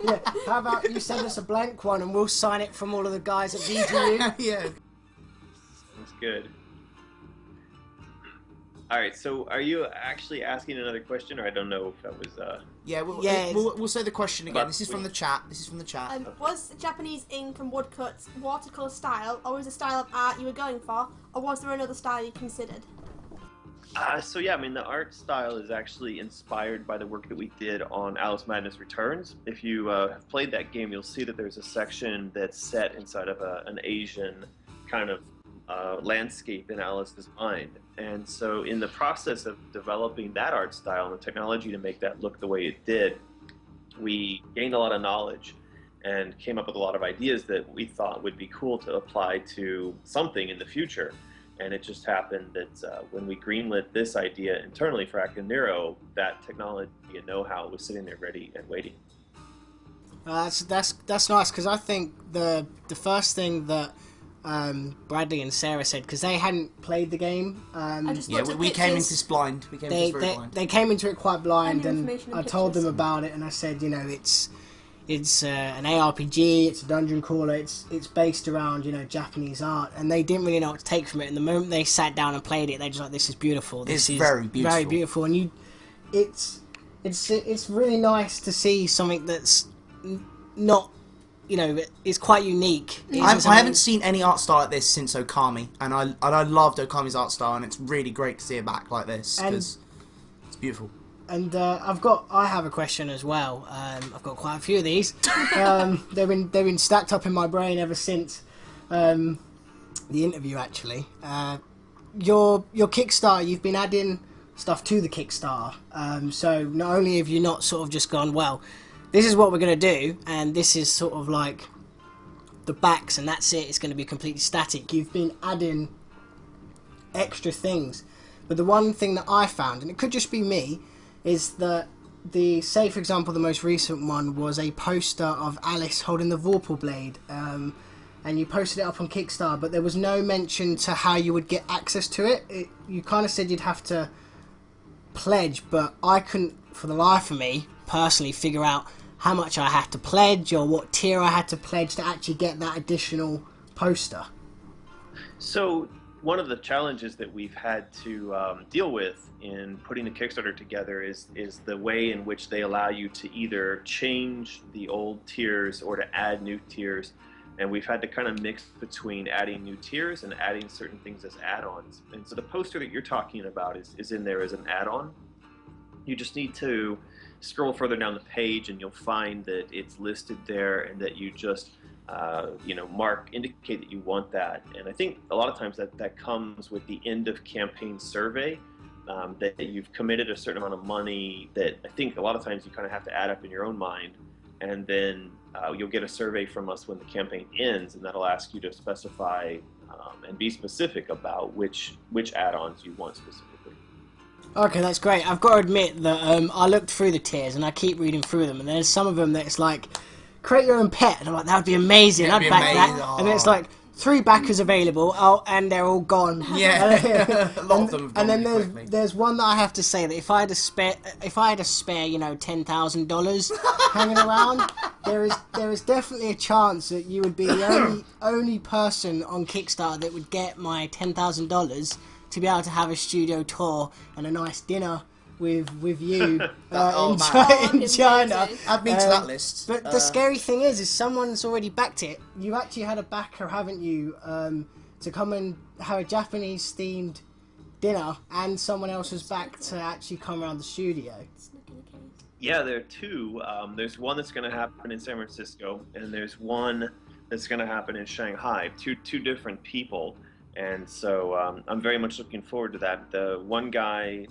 Yeah, how about you send us a blank one and we'll sign it from all of the guys at VGU? Yeah. That's good. All right, so are you actually asking another question, or I don't know if that was... Yeah, we'll say the question again. This is from the chat. Was Japanese ink and woodcut watercolour style always the style of art you were going for, or was there another style you considered? So yeah, I mean, the art style is actually inspired by the work that we did on Alice Madness Returns. If you have played that game, you'll see that there's a section that's set inside of an Asian kind of landscape in Alice's mind. And so in the process of developing that art style and the technology to make that look the way it did, we gained a lot of knowledge and came up with a lot of ideas that we thought would be cool to apply to something in the future. And it just happened that when we greenlit this idea internally for Akaneiro, that technology and know-how was sitting there ready and waiting. That's nice, because I think the first thing that Bradley and Sarah said, because they hadn't played the game. We came into this blind. They came into it quite blind, and I told them pictures. about it, and I said, you know, it's an ARPG, it's a dungeon crawler, it's based around, you know, Japanese art, and they didn't really know what to take from it. And the moment they sat down and played it, they just like, this is beautiful. This is very beautiful. Very beautiful, and it's really nice to see something that's not, you know, it's quite unique. I haven't seen any art style like this since Okami, and I loved Okami's art style, and it's really great to see it back like this because it's beautiful. And I have a question as well. I've got quite a few of these. They've been stacked up in my brain ever since the interview. Actually, your Kickstarter, you've been adding stuff to the Kickstarter. So not only have you not sort of just gone, well, this is what we're going to do, and this is sort of like the backs, and that's it. It's going to be completely static. You've been adding extra things, but the one thing that I found, and it could just be me, is that say for example the most recent one was a poster of Alice holding the Vorpal blade, and you posted it up on Kickstarter, but there was no mention to how you would get access to it. You kind of said you'd have to pledge, but I couldn't for the life of me personally figure out how much I had to pledge or what tier I had to pledge to actually get that additional poster. So one of the challenges that we've had to deal with in putting the Kickstarter together is the way in which they allow you to either change the old tiers or to add new tiers. And we've had to kind of mix between adding new tiers and adding certain things as add-ons. And so the poster that you're talking about is in there as an add-on. You just need to scroll further down the page and you'll find that it's listed there, and that you just indicate that you want that. And I think a lot of times that comes with the end of campaign survey, that you've committed a certain amount of money that I think a lot of times you kind of have to add up in your own mind, and then you'll get a survey from us when the campaign ends, and that'll ask you to specify and be specific about which add-ons you want specifically. Okay, that's great. I've got to admit that I looked through the tiers and I keep reading through them, and there's some of them that it's like, create your own pet, and I'm like, that would be amazing. I'd back that. And then it's like, 3 backers available, and they're all gone. Yeah, a lot of them have gone. And then there's one that I have to say that if I had a spare, $10,000 hanging around, there is definitely a chance that you would be the only person on Kickstarter that would get my $10,000 to be able to have a studio tour and a nice dinner with you in China. Add me to that list. But the scary thing is someone's already backed it. You actually had a backer, haven't you, to come and have a Japanese themed dinner, and someone else was backed to actually come around the studio. Yeah, there are 2. There's one that's going to happen in San Francisco, and there's one that's going to happen in Shanghai. Two different people. And so I'm very much looking forward to that. The one guy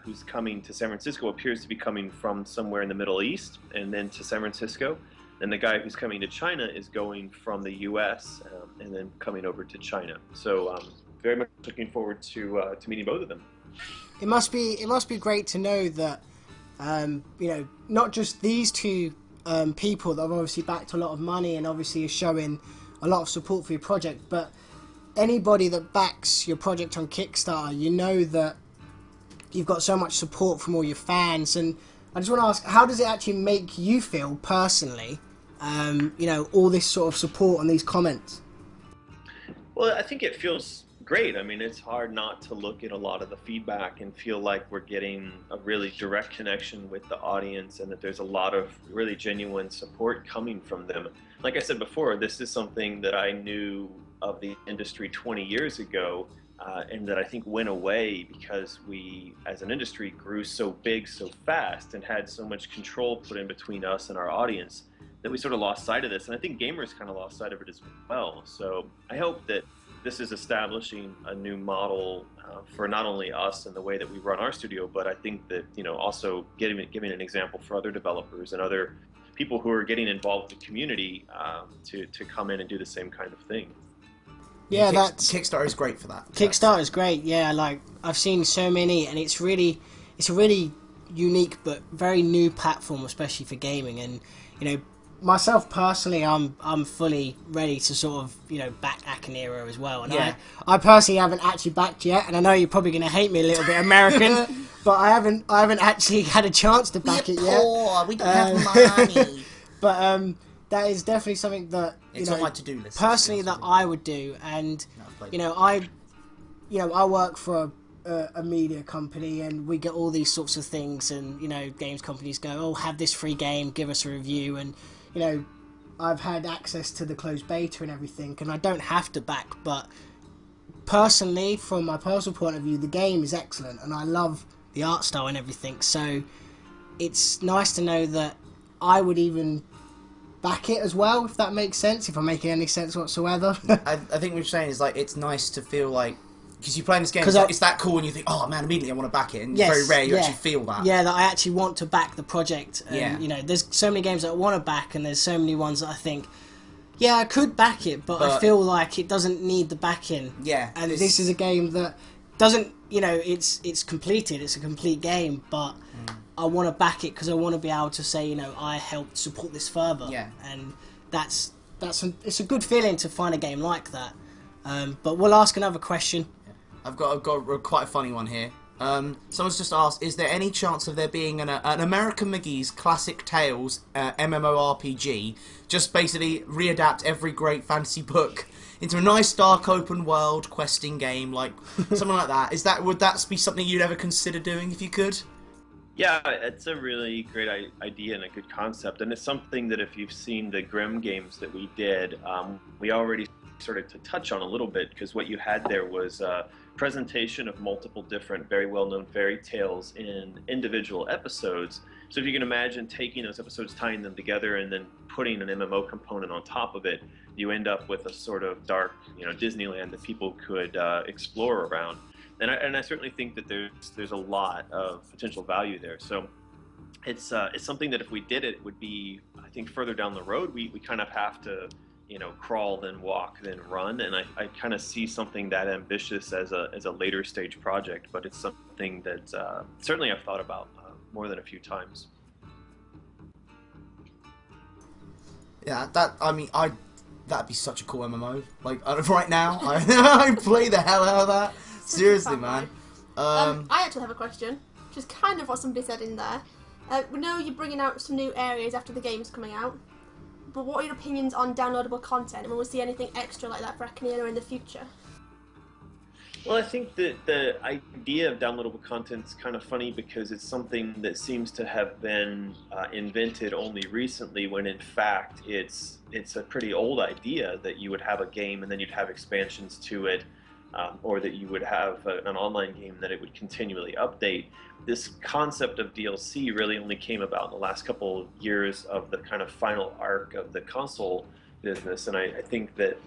who's coming to San Francisco appears to be coming from somewhere in the Middle East and then to San Francisco. And the guy who's coming to China is going from the U.S. And then coming over to China. So very much looking forward to meeting both of them. It must be great to know that not just these 2 people that have obviously backed a lot of money and obviously are showing a lot of support for your project, but anybody that backs your project on Kickstarter, you know that you've got so much support from all your fans. And I just want to ask, how does it actually make you feel personally, all this sort of support and these comments? Well, I think it feels great. I mean, it's hard not to look at a lot of the feedback and feel like we're getting a really direct connection with the audience and that there's a lot of really genuine support coming from them. Like I said before, this is something that I knew of the industry 20 years ago, and that I think went away because we, as an industry, grew so big so fast and had so much control put in between us and our audience that we sort of lost sight of this. And I think gamers kind of lost sight of it as well. So I hope that this is establishing a new model for not only us and the way that we run our studio, but I think that, also giving an example for other developers and other people who are getting involved with the community to come in and do the same kind of thing. Yeah, Kickstarter is great for that. Kickstarter is great. Yeah, like I've seen so many, and it's a really unique but very new platform, especially for gaming. And myself personally, I'm fully ready to sort of back Akaneiro as well. And I personally haven't actually backed yet, and I know you're probably going to hate me a little bit, American, but I haven't actually had a chance to back it yet. Poor, we don't have money. But that is definitely something that it's on my to-do list. Personally, that I would do, and I work for a media company, and we get all these sorts of things, and games companies go, "Oh, have this free game, give us a review," and I've had access to the closed beta and everything, and I don't have to back, but personally, from my personal point of view, the game is excellent, and I love the art style and everything. So it's nice to know that I would even back it as well, if that makes sense, if I'm making any sense whatsoever. I think what you're saying is like it's nice to feel like, because you play this game, it's that cool, and you think, oh man, immediately I want to back it, and it's very rare you actually feel that. Yeah, that I actually want to back the project. And, there's so many games that I want to back, and there's so many ones that I think, yeah, I could back it, but I feel like it doesn't need the backing. Yeah. And this is a game that doesn't, it's completed, it's a complete game, but I want to back it because I want to be able to say, I helped support this further. Yeah. And it's a good feeling to find a game like that. But we'll ask another question. I've got quite a funny one here. Someone's just asked, is there any chance of there being an American McGee's Classic Tales MMORPG, just basically readapt every great fantasy book into a nice dark open world questing game, like something like that? Would that be something you'd ever consider doing if you could? Yeah, it's a really great idea and a good concept, and it's something that if you've seen the Grimm games that we did, we already started to touch on a little bit, because what you had there was a presentation of multiple different very well-known fairy tales in individual episodes. So if you can imagine taking those episodes, tying them together, and then putting an MMO component on top of it, you end up with a sort of dark, Disneyland that people could explore around. And I certainly think that there's a lot of potential value there. So it's something that if we did it, it would be, I think, further down the road. We kind of have to, crawl, then walk, then run. And I kind of see something that ambitious as a later stage project. But it's something that certainly I've thought about more than a few times. Yeah, that'd be such a cool MMO. Like right now, I play the hell out of that. Seriously, man. I actually have a question, which is kind of what somebody said in there. We know you're bringing out some new areas after the game's coming out, but what are your opinions on downloadable content, and will we see anything extra like that for Akaneiro in the future? Well, I think that the idea of downloadable content is kind of funny because it's something that seems to have been invented only recently, when in fact it's a pretty old idea that you would have a game and then you'd have expansions to it, or that you would have an online game that it would continually update. This concept of DLC really only came about in the last couple of years of the kind of final arc of the console business, and I think that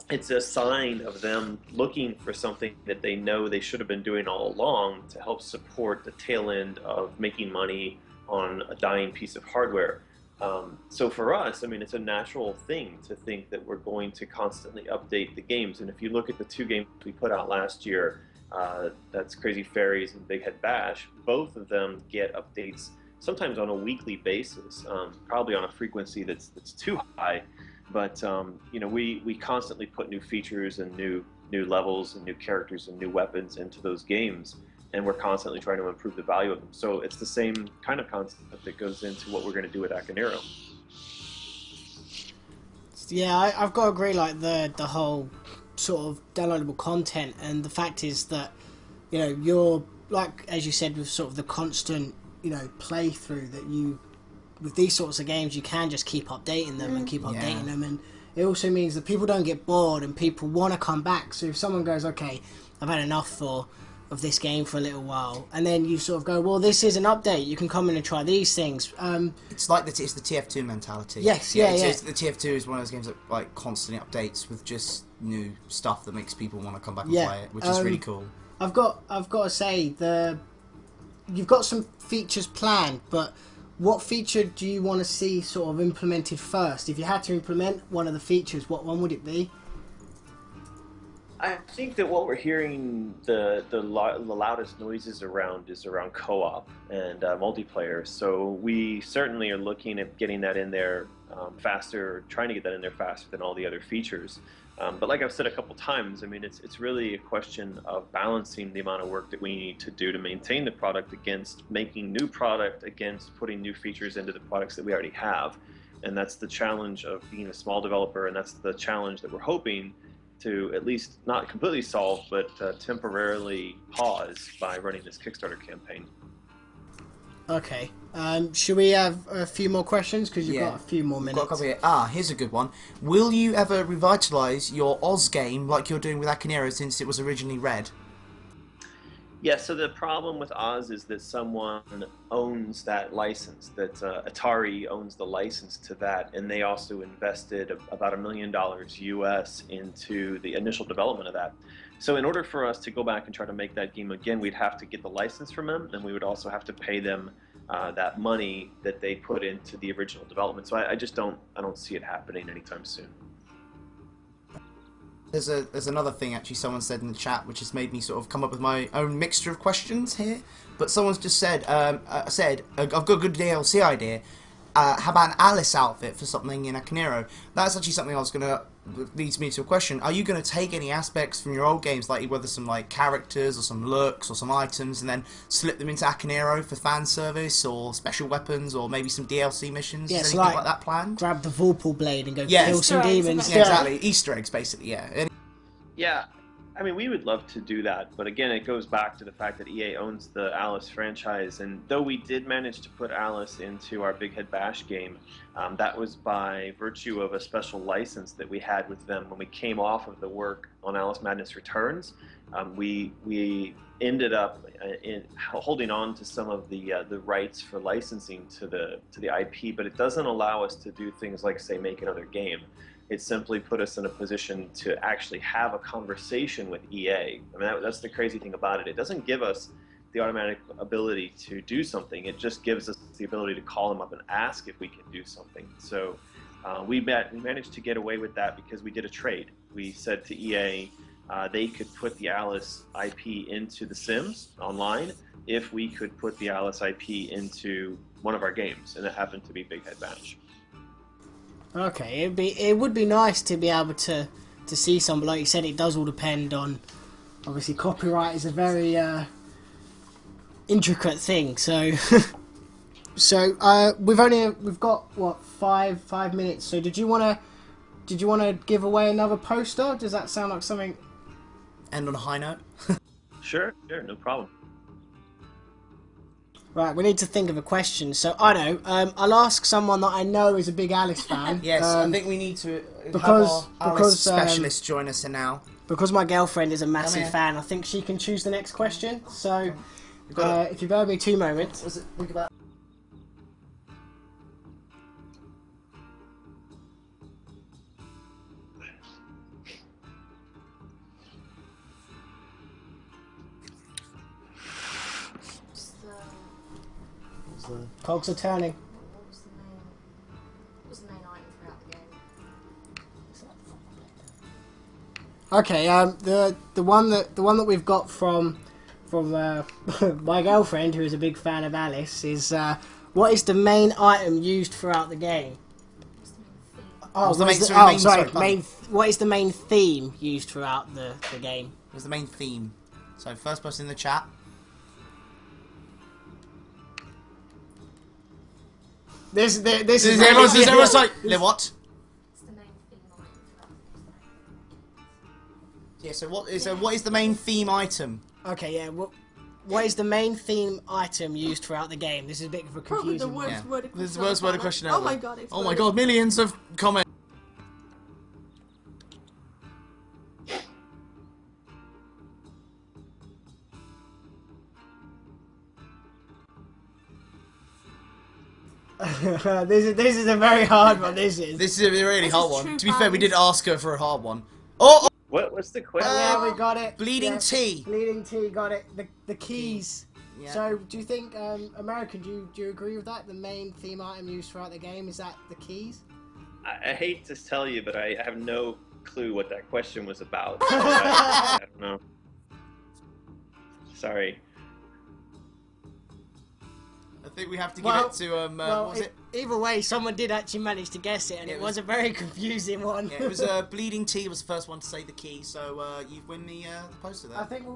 it's a sign of them looking for something that they know they should have been doing all along to help support the tail end of making money on a dying piece of hardware. So for us, I mean, it's a natural thing to think that we're going to constantly update the games. And if you look at the 2 games we put out last year, that's Crazy Fairies and Big Head Bash, both of them get updates sometimes on a weekly basis, probably on a frequency that's too high. But you know, we constantly put new features and new levels and new characters and new weapons into those games, and we're constantly trying to improve the value of them. So it's the same kind of concept that goes into what we're going to do at Akaneiro. Yeah, I've got to agree. Like the whole sort of downloadable content, and the fact is that, you know, you're like, as you said, with sort of the constant, you know, playthrough that you, with these sorts of games, you can just keep updating them and keep updating them, and it also means that people don't get bored and people want to come back. So if someone goes, okay, I've had enough of this game for a little while, and then you sort of go, well, this is an update, you can come in and try these things. It's like it's the TF2 mentality. Yes, the TF2 is one of those games that like constantly updates with just new stuff that makes people want to come back and play it, which is really cool. I've got to say, you've got some features planned, but what feature do you want to see sort of implemented first? If you had to implement one of the features, what one would it be? I think that what we're hearing the loudest noises around is around co-op and multiplayer. So we certainly are looking at getting that in there faster, trying to get that in there faster than all the other features. But like I've said a couple times, I mean, it's really a question of balancing the amount of work that we need to do to maintain the product against making new product, against putting new features into the products that we already have. And that's the challenge of being a small developer, and that's the challenge that we're hoping to at least not completely solve, but temporarily pause by running this Kickstarter campaign. Okay. Should we have a few more questions? Because you've got a few more minutes. Got a couple here. Here's a good one. Will you ever revitalise your Oz game like you're doing with Akaneiro, since it was originally Red? Yeah, so the problem with Oz is that someone owns that license, that Atari owns the license to that, and they also invested about $1 million US into the initial development of that. So in order for us to go back and try to make that game again, we'd have to get the license from them, and we would also have to pay them that money that they put into the original development. So I don't see it happening anytime soon. There's another thing actually someone said in the chat which has made me sort of come up with my own mixture of questions here. But someone's just said, I've got a good DLC idea. How about an Alice outfit for something in Akaneiro? That's actually something I was gonna leads me to a question. Are you gonna take any aspects from your old games, like whether some like characters or some looks or some items, and then slip them into Akaneiro for fan service or special weapons or maybe some DLC missions? Yeah, Is so anything like that planned? Grab the Vorpal blade and go kill some demons. Yeah, exactly. Easter eggs, basically. Yeah. Yeah. I mean, we would love to do that, but again, it goes back to the fact that EA owns the Alice franchise, and though we did manage to put Alice into our Big Head Bash game, that was by virtue of a special license that we had with them when we came off of the work on Alice Madness Returns. We ended up holding on to some of the rights for licensing to the IP, but it doesn't allow us to do things like, say, make another game. It simply put us in a position to actually have a conversation with EA. I mean, that's the crazy thing about it. It doesn't give us the automatic ability to do something. It just gives us the ability to call them up and ask if we can do something. So we managed to get away with that because we did a trade. We said to EA they could put the Alice IP into The Sims Online if we could put the Alice IP into one of our games, and it happened to be Big Head Bash. Okay, it would be nice to be able to see some, but like you said, it does all depend on. Obviously, copyright is a very intricate thing. So, we've got what 5 minutes. So, did you wanna give away another poster? Does that sound like something? End on a high note. Sure, no problem. Right, we need to think of a question. So I know. I'll ask someone that I know is a big Alice fan. Yes, I think we need to because have our Alice specialist join us now. Because my girlfriend is a massive fan, I think she can choose the next question. So, if you bear with me 2 moments. Was it think about? Cogs are turning. What was the main item throughout the game? Okay, the one that we've got from my girlfriend, who is a big fan of Alice, is what is the main item used throughout the game? What's the main theme? What is the main theme used throughout the game? What's the main theme? So first person in the chat. This is everyone's like, what? What's the main theme item throughout the Yeah. So what is the main theme item? Okay, yeah. What is the main theme item used throughout the game? This is a bit of a Probably confusing the one. worst word of This is the worst word of question ever. Oh my god, it's Oh my god, millions of comments. This is a very hard one. This is a really hard one. true To be fair, we did fans. ask her for a hard one. Oh! What's the question? yeah, we got it. Bleeding tea. Bleeding tea, got it. The keys. Yeah. So, do you think, American, do you agree with that? The main theme item used throughout the game, is that the keys? I hate to tell you, but I have no clue what that question was about. I don't know. Sorry. I think we have to give it to what was it? Either way, someone did actually manage to guess it, and it was a very confusing one. Yeah, it was Bleeding Tea was the first one to say the key, so you win the poster there. I think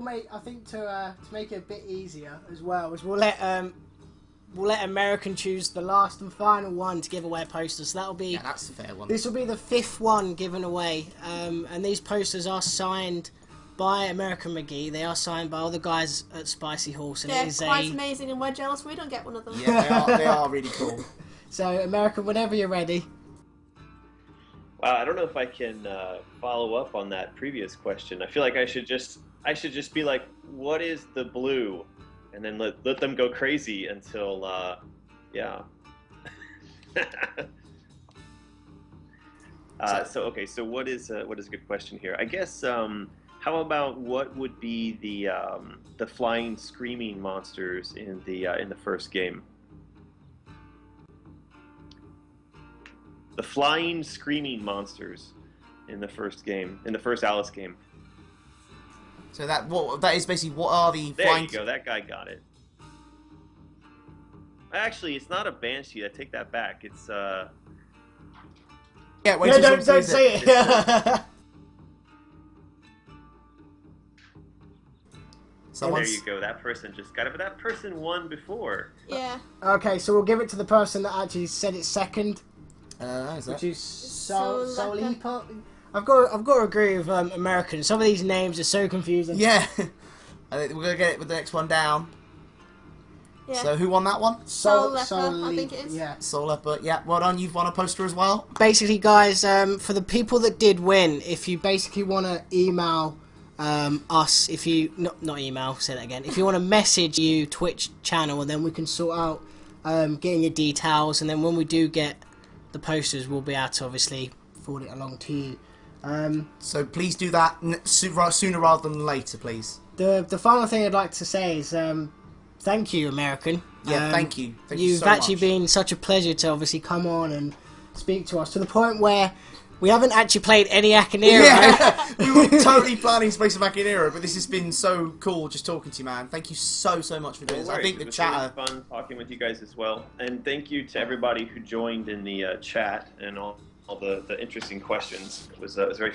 to make it a bit easier as well, is we'll let American choose the last and final one to give away a poster. So that'll be that's a fair one. This will be the 5th one given away, and these posters are signed by American McGee. They are signed by all the guys at Spicy Horse, and Yeah, it is quite amazing, and we're jealous we don't get one of them. Yeah, they are really cool. So, American, whenever you're ready. Wow, I don't know if I can follow up on that previous question. I feel like I should just be like, what is the blue, and then let them go crazy until yeah. So what is a good question here? I guess how about what would be the flying screaming monsters in the first game? The flying screaming monsters in the first game, in the first Alice game. So that is basically what are the There flying... you go. That guy got it. Actually, it's not a banshee. I take that back. It's Yeah, wait No, till don't someone says say it. Someone's... There you go. That person just got it, but that person won before. Yeah. Okay, so we'll give it to the person that actually said it second, is that? which is Solipa. Solipa. I've got to agree with American. Some of these names are so confusing. Yeah. I think we're going to get it with the next one down. Yeah. So who won that one? Solipa, I think it is. Yeah. Soul Leopard. Yeah, well done. You've won a poster as well. Basically, guys, for the people that did win, if you basically want to email us, if you not email, say that again. If you want to message you Twitch channel, and then we can sort out getting your details, and then when we do get the posters, we'll be able to obviously forward it along to you. So please do that sooner rather than later, please. The final thing I'd like to say is thank you, American. Yeah, thank you. Thank you You've so actually much. been such a pleasure to obviously come on and speak to us, to the point where we haven't actually played any Akaneiro. Yeah, we were totally planning Space of Akaneiro, but this has been so cool just talking to you, man. Thank you so much for doing this. I think the It was chatter... really fun talking with you guys as well, and thank you to everybody who joined in the chat and all the interesting questions. It was very